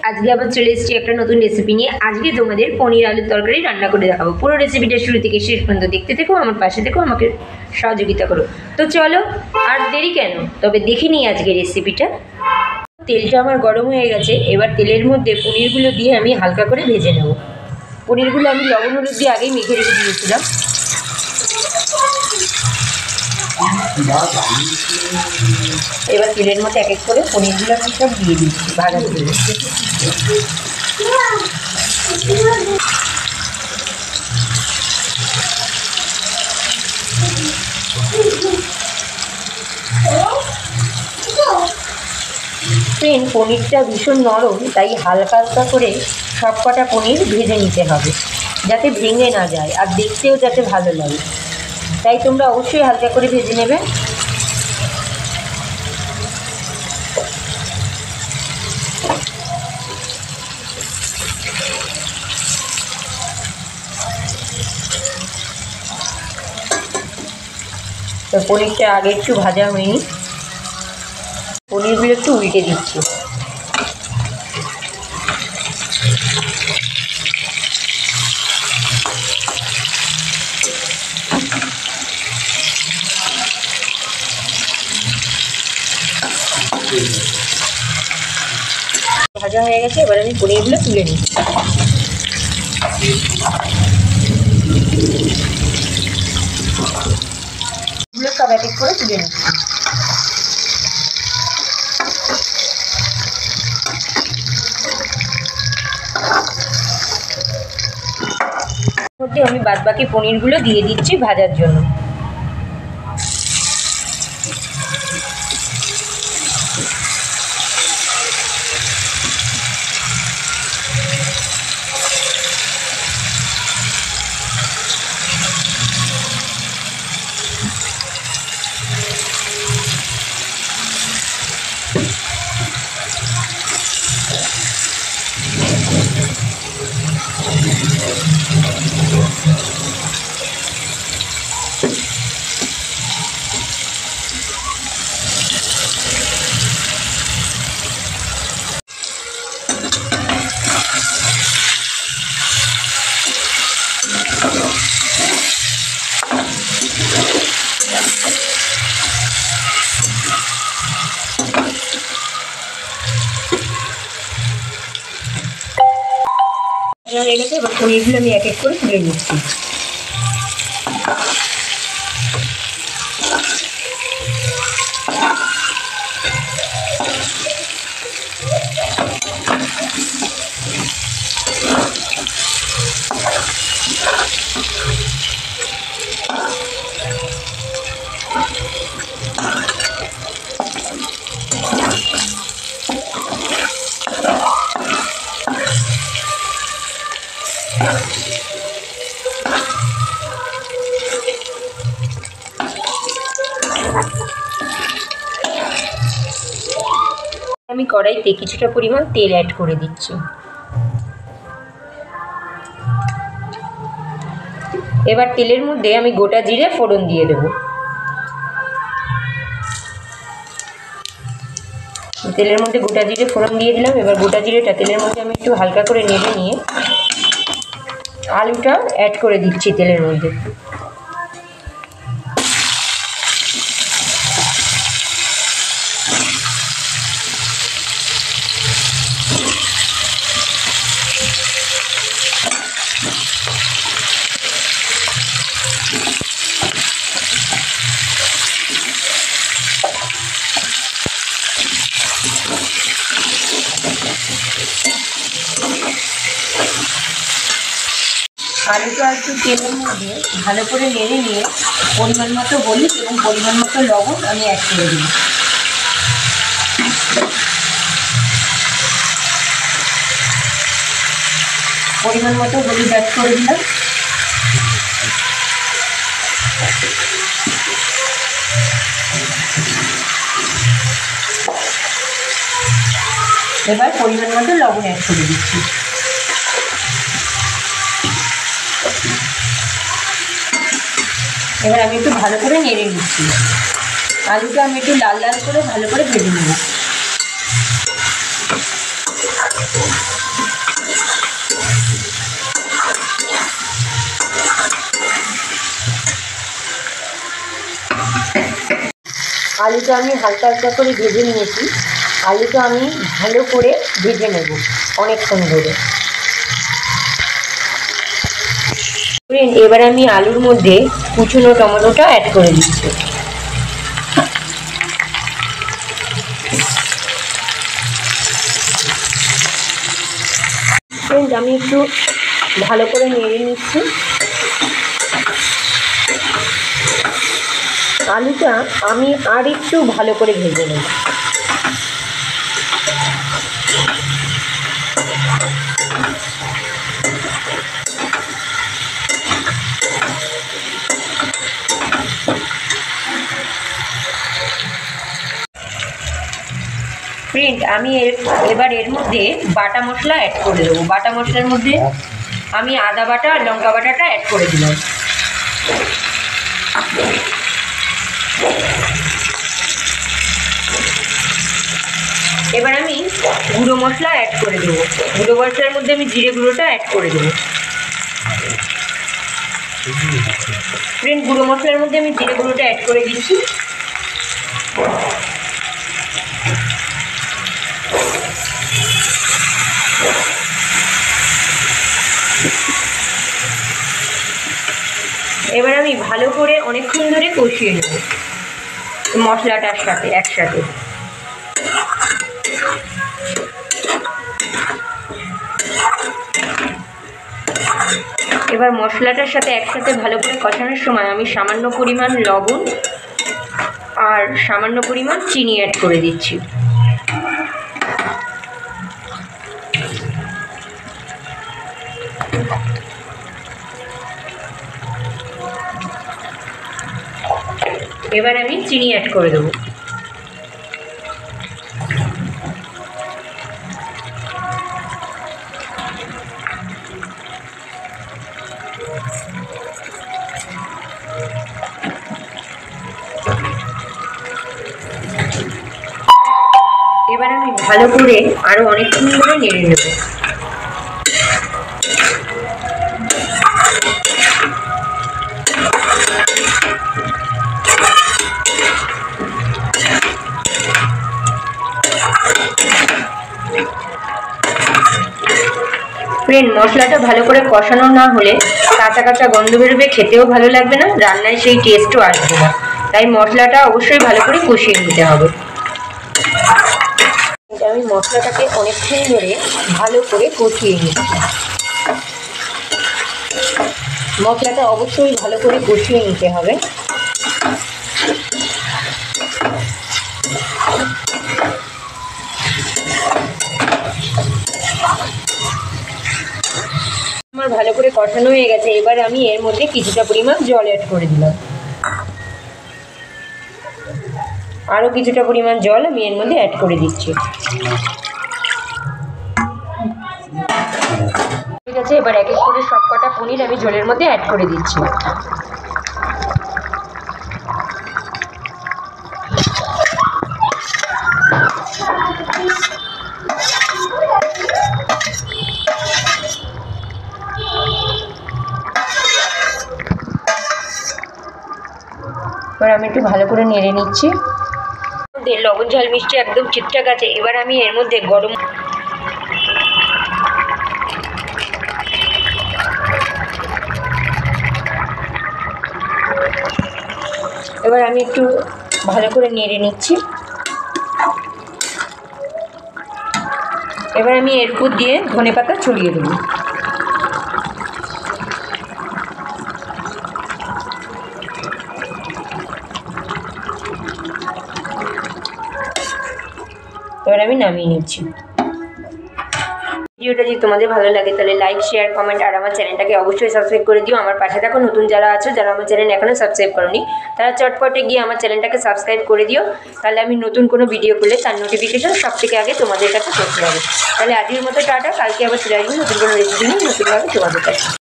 আজকে আবার চলে এসেছি একটা নতুন রেসিপি নিয়ে। আজকে তোমাদের পনির আলুর তরকারি রান্না করে দেখাবো। পুরো রেসিপিটা শুরু থেকে শেষ পর্যন্ত দেখতে থেকো, আমার পাশে থেকো, আমাকে সহযোগিতা করো। তো চলো, আর দেরি কেন, তবে দেখে নিই আজকে রেসিপিটা। তেলটা আমার গরম হয়ে গেছে, এবার তেলের মধ্যে পনিরগুলো দিয়ে আমি হালকা করে ভেজে নেব। পনিরগুলো আমি লবণ হলুদ দিয়ে আগেই মেখে রেখে দিয়েছিলাম। এবার তেলের মধ্যে এক এক করে পনিরগুলো আমি সব দিয়ে দিচ্ছি ভাজা তেলে। পনিরটা ভীষণ নরম, তাই হালকা হালকা করে সব কটা পনির ভেজে নিতে হবে, যাতে ভেঙে না যায় আর দেখতেও যাতে ভালো লাগে। তাই তোমরা অবশ্যই হালকা করে ভেজে নেবে। তো পনিরটা আগে একটু ভাজা হয়নি, পনিরগুলো একটু উল্টে দিচ্ছি। ভাজা হয়ে গেছে, এবার আমি পনিরগুলো তুলে নিচ্ছি। এগুলো সব এক এক করে তুলে নিচ্ছি। মধ্যে আমি বাদবাকি পনিরগুলো দিয়ে দিচ্ছি ভাজার জন্য। হয়ে গেছে, এবার পনিরগুলো আমি এক এক করে তুলে নিচ্ছি। আমি কড়াইতে কিছুটা পরিমাণ তেল অ্যাড করে দিচ্ছি। এবার তেলের মধ্যে আমি গোটা জিরে ফোড়ন দিয়ে দেব। তেলের মধ্যে গোটা জিরে ফোড়ন দিয়ে দিলাম। এবার গোটা জিরেটা তেলের মধ্যে আমি একটু হালকা করে নেড়ে নিয়ে আলুটা অ্যাড করে দিচ্ছি তেলের মধ্যে। আলুটা একটু তেলের মধ্যে ভালো করে নেড়ে নিয়ে পরিমাণ মতো হলুদ এবং পরিমাণ মতো লবণ আমি অ্যাড করে দিই। পরিমাণ মতো হলুদ অ্যাড করে দিলাম। এবার পরিমাণ মতো লবণ অ্যাড করে দিচ্ছি। এবার আমি একটু ভালো করে নেড়ে নিচ্ছি। আলুটা আমি একটু লাল লাল করে ভালো করে ভেজে নেব। আলুটা আমি হালকা হালকা করে ভেজে নিয়েছি। আলুটা আমি ভালো করে ভেজে নেব অনেকক্ষণ ধরে। এবার আমি আলুর মধ্যে কুচনো টমেটোটা অ্যাড করে দিচ্ছি। আমি একটু ভালো করে নেড়ে নিচ্ছি। আলুটা আমি আর একটু ভালো করে ভেজে নেব। ফ্রেন্ড, আমি এবার এর মধ্যে বাটা মশলা অ্যাড করে দেবো। বাটা মশলার মধ্যে আমি আদা বাটা আর লঙ্কা বাটাটা অ্যাড করে দিলাম। এবার আমি গুঁড়ো মশলা অ্যাড করে দেবো। গুঁড়ো মশলার মধ্যে আমি জিরে গুঁড়োটা অ্যাড করে দেবো। ফ্রেন্ড, গুঁড়ো মশলার মধ্যে আমি জিরে গুঁড়োটা অ্যাড করে দিচ্ছি। এবার আমি ভালো করে অনেকক্ষণ ধরে কষিয়ে নেব মশলাটার সাথে একসাথে। এবার মশলাটার সাথে একসাথে ভালো করে কষানোর সময় আমি সামান্য পরিমাণ লবণ আর সামান্য পরিমাণ চিনি অ্যাড করে দিচ্ছি। এবার আমি চিনি অ্যাড করে দেবো। এবার আমি ভালো করে আরো অনেকক্ষণ ধরে নেড়ে নেব। ফ্রেন্ড, মশলাটা ভালো করে কষানো না হলে কাঁচা কাঁচা গন্ধ বেরোবে, খেতেও ভালো লাগবে না, রান্নায় সেই টেস্টও আসবে না। তাই মশলাটা অবশ্যই ভালো করে কষিয়ে নিতে হবে। আমি মশলাটাকে অনেকক্ষণ ধরে ভালো করে কষিয়ে নিচ্ছি। মশলাটা অবশ্যই ভালো করে কষিয়ে নিতে হবে। আমার ভালো করে কষানো হয়ে গেছে। এবার আমি এর মধ্যে কিছুটা পরিমাণ জল অ্যাড করে দিলাম। আরও কিছুটা পরিমাণ জল আমি এর মধ্যে অ্যাড করে দিচ্ছি। ঠিক আছে, এবার এক এক করে সব কটা পনির আমি জলের মধ্যে অ্যাড করে দিচ্ছি। এবার আমি একটু ভালো করে নেড়ে নিচ্ছি। লবণ ঝাল মিষ্টি একদম ঠিকঠাক আছে। এবার আমি এর মধ্যে এবার আমি একটু ভালো করে নেড়ে নিচ্ছি। এবার আমি এর উপর দিয়ে ধনেপাতা ছড়িয়ে দেবো। এবার আমি নামিয়ে নিচ্ছি। ভিডিওটা যদি তোমাদের ভালো লাগে তাহলে লাইক, শেয়ার, কমেন্ট আর আমার চ্যানেলটাকে অবশ্যই সাবস্ক্রাইব করে দিও। আমার পাশে থাকো নতুন যারা আছো, যারা আমার চ্যানেল এখনও সাবস্ক্রাইব করোনি, তারা চটপটে গিয়ে আমার চ্যানেলটাকে সাবস্ক্রাইব করে দিও। তাহলে আমি নতুন কোনো ভিডিও করলে তার নোটিফিকেশন সব থেকে আগে তোমাদের কাছে পৌঁছে যাবে। তাহলে আজকের মতো টাটা, কালকে আবার চলে আসবো নতুন কোনো রেসিপি নিয়ে নতুনভাবে তোমাদের কাছে।